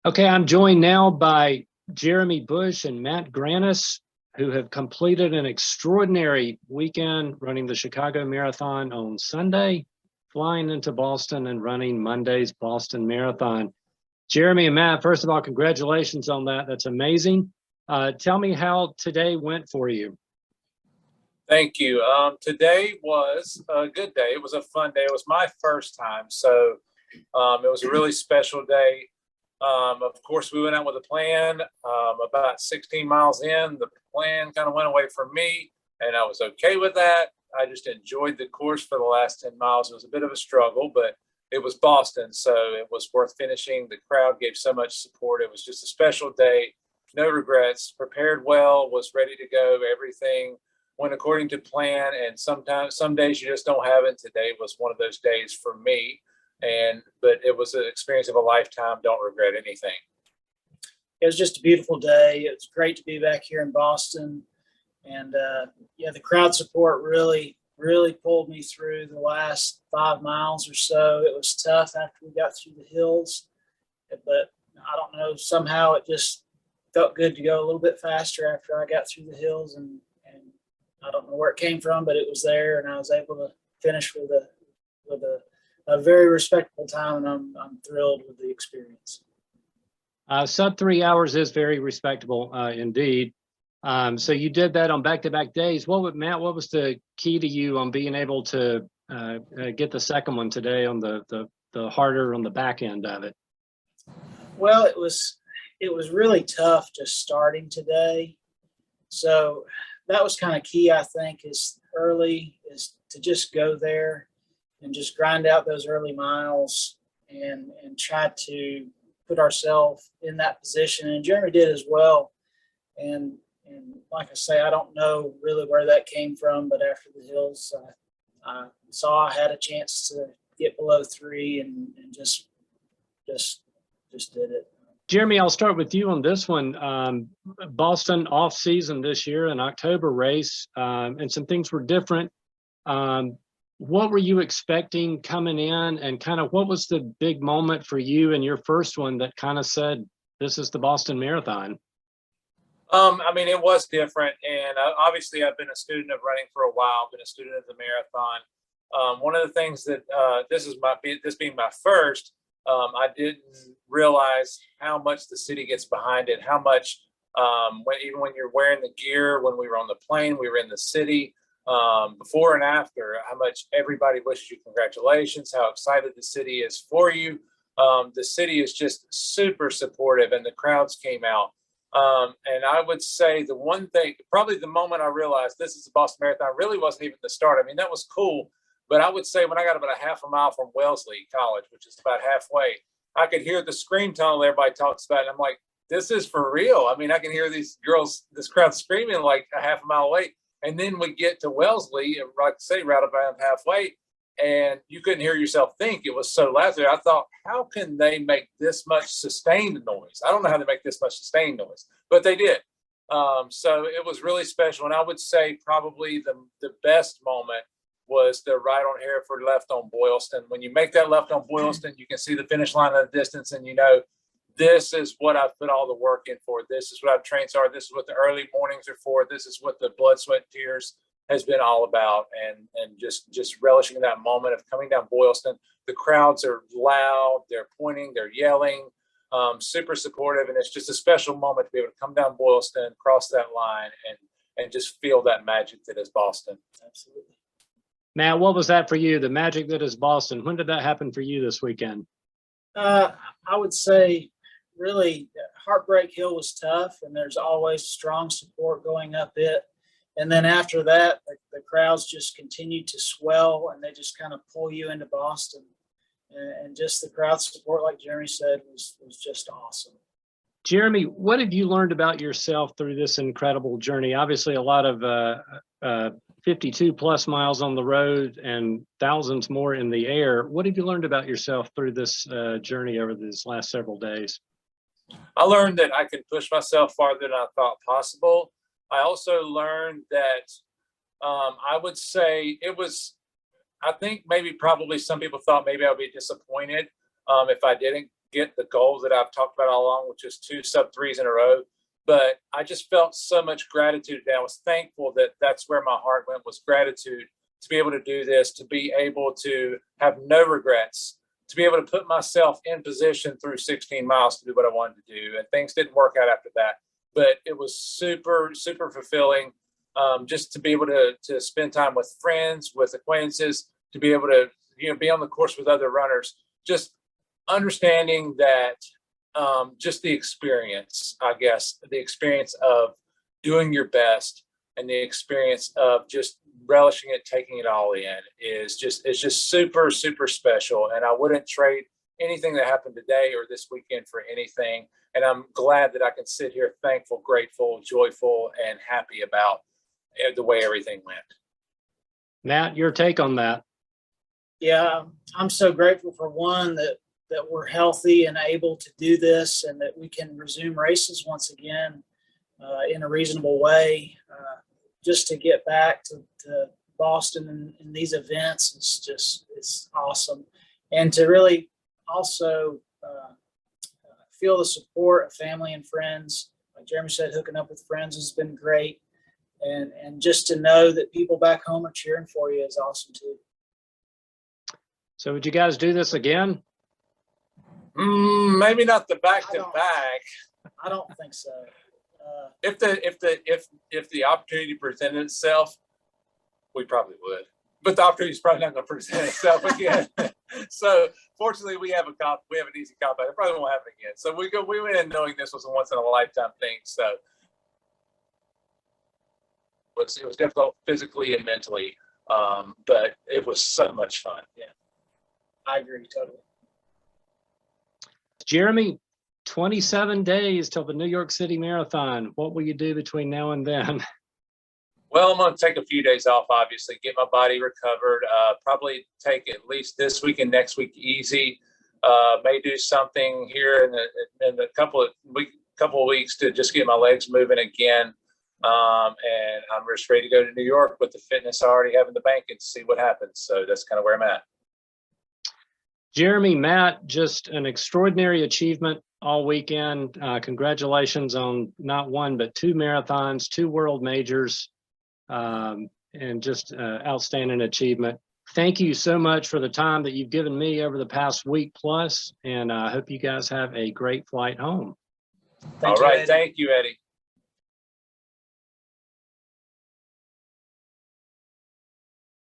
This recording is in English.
Okay, I'm joined now by Jeremy Bush and Matt Grannis, who have completed an extraordinary weekend running the Chicago Marathon on Sunday, flying into Boston and running Monday's Boston Marathon. Jeremy and Matt, first of all, congratulations on that. That's amazing. Tell me how today went for you. Thank you. Today was a good day. It was a fun day. It was my first time, so it was a really special day. Of course, we went out with a plan. About 16 miles in, the plan kind of went away from me, and I was okay with that. I just enjoyed the course for the last 10 miles. It was a bit of a struggle, but it was Boston, so it was worth finishing. The crowd gave so much support. It was just a special day. No regrets. Prepared well, was ready to go. Everything went according to plan, and sometimes some days you just don't have it. Today was one of those days for me, but it was an experience of a lifetime. Don't regret anything. It was just a beautiful day. It was great to be back here in Boston, and yeah, the crowd support really pulled me through the last 5 miles or so. It was tough after we got through the hills, but I don't know, somehow it just felt good to go a little bit faster after I got through the hills, and I don't know where it came from, but it was there, and I was able to finish with a very respectable time, and I'm thrilled with the experience. Sub 3 hours is very respectable indeed. So you did that on back-to-back days. Matt, what was the key to you on being able to get the second one today on the harder on the back end of it? Well, it was really tough just starting today. So that was kind of key, I think, is to just go there and just grind out those early miles and try to put ourselves in that position. And Jeremy did as well. And like I say, I don't know really where that came from, but after the hills, I saw I had a chance to get below 3 and just did it. Jeremy, I'll start with you on this one. Boston off season this year, an October race, and some things were different. What were you expecting coming in, and kind of what was the big moment for you in your first one that kind of said, this is the Boston Marathon? I mean, it was different, and obviously I've been a student of running for a while, been a student of the marathon. One of the things that this being my first, I didn't realize how much the city gets behind it, how much even when you're wearing the gear, when we were on the plane, we were in the city, before and after, how much everybody wishes you congratulations, how excited the city is for you. The city is just super supportive, and the crowds came out. And I would say the one thing, probably the moment I realized this is the Boston Marathon, really wasn't even the start. I mean, that was cool. But I would say when I got about a half a mile from Wellesley College, which is about halfway, I could hear the scream tunnel everybody talks about. And I'm like, this is for real. I mean, I can hear these girls, this crowd screaming like a half a mile away. And then we get to Wellesley, like I say, right about halfway, and you couldn't hear yourself think. It was so loud there. I thought, how can they make this much sustained noise? I don't know how they make this much sustained noise, but they did. So it was really special. And I would say probably the best moment was the right on Hereford, left on Boylston. When you make that left on Boylston, you can see the finish line at a distance, and you know, this is what I've put all the work in for. This is what I've trained for. This is what the early mornings are for. This is what the blood, sweat, and tears has been all about. And just relishing in that moment of coming down Boylston. The crowds are loud, they're pointing, they're yelling, super supportive. And it's just a special moment to be able to come down Boylston, cross that line, and just feel that magic that is Boston. Absolutely. Matt, what was that for you? The magic that is Boston. When did that happen for you this weekend? I would say really Heartbreak Hill was tough, and there's always strong support going up it. And then after that, the crowds just continue to swell, and they just kind of pull you into Boston. And just the crowd support, like Jeremy said, was just awesome. Jeremy, what have you learned about yourself through this incredible journey? Obviously, a lot of 52 plus miles on the road and thousands more in the air. What have you learned about yourself through this journey over these last several days? I learned that I can push myself farther than I thought possible. I also learned that I would say I think maybe probably some people thought maybe I would be disappointed if I didn't get the goal that I've talked about all along, which is 2 sub-3s in a row. But I just felt so much gratitude today. I was thankful that that's where my heart went, was gratitude to be able to do this, to be able to have no regrets, to be able to put myself in position through 16 miles to do what I wanted to do. And things didn't work out after that, but it was super, super fulfilling. Just to be able to spend time with friends, with acquaintances, to be able to, be on the course with other runners, just understanding that just the experience, I guess, the experience of doing your best and the experience of just relishing it, taking it all in is just super, super special. And I wouldn't trade anything that happened today or this weekend for anything. And I'm glad that I can sit here thankful, grateful, joyful, and happy about the way everything went. Matt, your take on that? Yeah, I'm so grateful for one that we're healthy and able to do this, and that we can resume races once again in a reasonable way. Just to get back to Boston in these events is awesome, and to really also feel the support of family and friends. Like Jeremy said, hooking up with friends has been great, and just to know that people back home are cheering for you is awesome too. So would you guys do this again? Maybe not the back-to-back. I don't think so. If the opportunity presented itself, we probably would. But the opportunity is probably not going to present itself again. So fortunately, we have an easy cop out. It probably won't happen again. So we went in knowing this was a once in a lifetime thing. So it was difficult physically and mentally, but it was so much fun. Yeah, I agree totally. Jeremy, 27 days till the New York City Marathon. What will you do between now and then? Well, I'm going to take a few days off, obviously, get my body recovered, probably take at least this week and next week easy. May do something here in a couple of weeks to just get my legs moving again. And I'm just ready to go to New York with the fitness I already have in the bank and see what happens. So that's kind of where I'm at. Jeremy, Matt, just an extraordinary achievement all weekend. Congratulations on not one, but 2 marathons, 2 world majors, and just outstanding achievement. Thank you so much for the time that you've given me over the past week plus, and I hope you guys have a great flight home. All right. Thank you, Eddie.